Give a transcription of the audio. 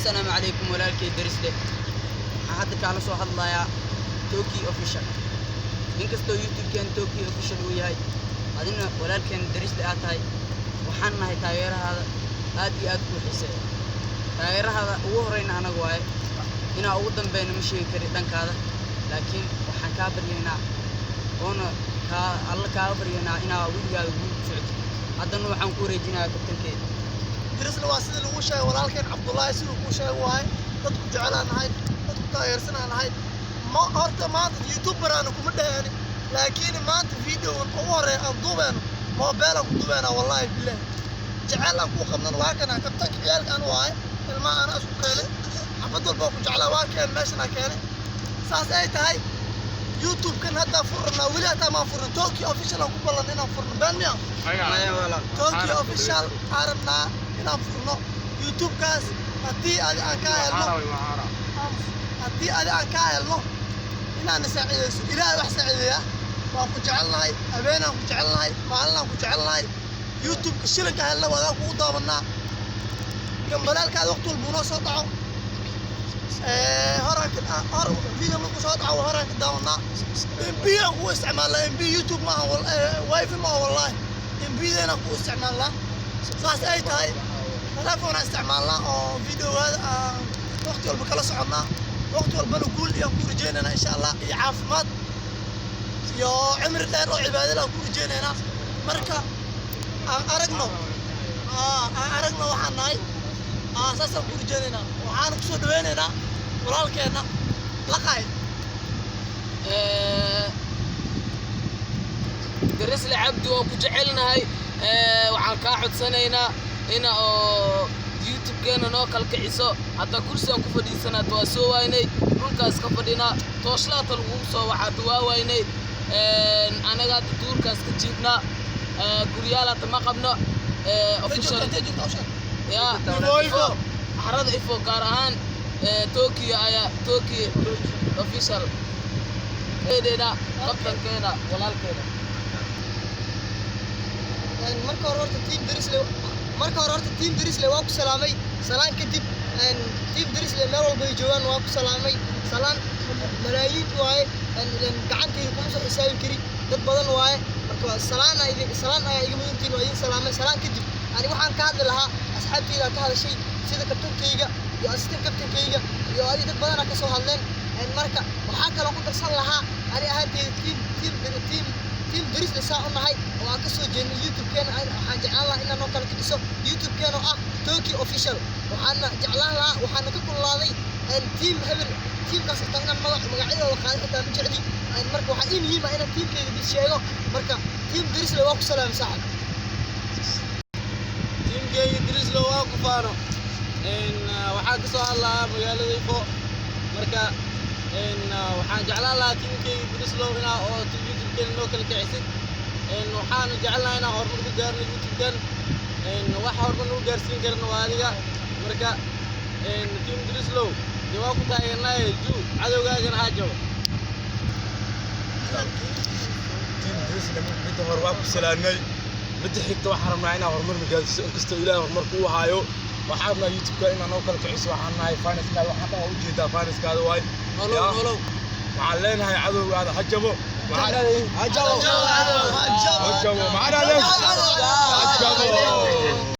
السلام عليكم walaalkay darisle waxaan hadda kala soo hadlayaa Toki official inkastoo YouTube-kan Toki official uu yahay adina walaalkeen darisle aad tahay waxaan nahay taageerahada aad iyo aad u xiiseeyo taageerahada ugu horeyna anagu waaye inaa ugu dambeeyna ma sheegi kari dhankaada laakiin waxaan ka baryaynaa oona alla ka baryaynaa inaa wigaaga guul socdo haddana waxaan ku wareejinayaa kabtankeeda darisle waa sida lagu sheegay walaalkeen Cabdullaahi sidoo ku sheegay waay dadku jecelaanahay dadku taageersanaanahay ma horta maanta YouTuber aan kuma dhahayn laakiin maanta video ugu horeey aan duubeen mobile ku duubeen wallahi billah jecel aan ku qabnan waa kana kabtanka ciyaalkan waay ilma ana isku keenay xabad walba ku jeclaa waa keen meeshana keenay saas ay tahay YouTube kan hadda furna wali hata ma furna Toki official ku ballan inaan furno baan miya Toki official arabna inaan furno YouTube kaas hadii aan ka helno inaan saacidayso ilaahay wax saacideeya waan ku jecelnahay habeenaan ku jecelnahay maalinaan ku jecelnahay YouTube shilinka helna wada ku daawanaa gambalaalkaada waqti walba noo soo dhaco hor video lagu soo dhaco horaan ka daawanaa MB aan ku isticmaalnaa MB YouTube ma wifi ma wallahi MB deena ku isticmaalnaa saas ay tahay telefoon isticmaalnaa oo videoada waqti walba kala soconaa waqti walba guul iyo ku rajeynana insha Allah iyo caafimaad iyo cimri dheer oo cibaado la ku rajeynana marka aan aragno waxaan nahay asaas ku rajeynana waxaan ku soo dhaweynayna walaalkeena laqay darisle cabdi oo ku jecelnahay waxaan ka codsanaynaa in oo YouTube-keena noo kala kiciso hadda kursigan ku fadhiisanaad waa soo waynay dhulkaas ka fadhinaa tooslaata lagu soo waxaad waa waynay anaga hadda duurkaas ka jiifnaa guryaalaata ma qabno official ya xarada ifo gaar ahaan Toki official eedena kabtankeena walaalkeena marka hore team darisle waa ku salaamay salaan kadib team darisle meel walba ay joogaan waa ku salaamay salaan malaayiin waaye gacantayda kuma soo xisaabi kari dad badan waaye marka salaan ayaa iga mudantiin waa idin salaamay salaan kadib ani waxaan ka hadli lahaa asxaabtayda ka hadashay sida kabtankayga iyo asistan kabtankayga iyo ay dad badan ka soo hadleen marka waxaan kale ku darsan lahaa ani ahaantayda team darisle saa u nahay oo aan ka soo jeednay YouTube-keena waxaan jeclaan lahaa inaan noo kala kiciso YouTube-keena oo ah Toki official waxaan jeclaan lahaa waxaan ka kulaaday team hebel teamkaas inta inaan magacyadooda qaado inta ma jecli marka waxaa ii muhiim ah inaan teamkayga bis sheego marka team darisle waa ku salaam saaxib teamkayga darisle waa ku faano waxaan ka soo hadlayaa magaalada Ifo marka waxaan jeclaan lahaa teamkayga darisle inaa oo YouTube-keena noo kala kicisid waxaan jeclahay inaan horumar ku gaarno YouTube-kan wax horumar lagu gaarsiin karno waa adiga marka team darisle waa ku taageernay cadowgaagana ha jabo team darisle mid hor waa ku salaamay mid xigta waxaan rabnaa inaan horumar gaarsiiso inkastoo ilaahay horumar ku hayo waxaan rabnaa YouTube-ka inaan noo kala kiciso waxaan nahay faniskaada waxaan u jeedaa faniskaada waay nolow waxaan leenahay cadowgaada ha jabo هجو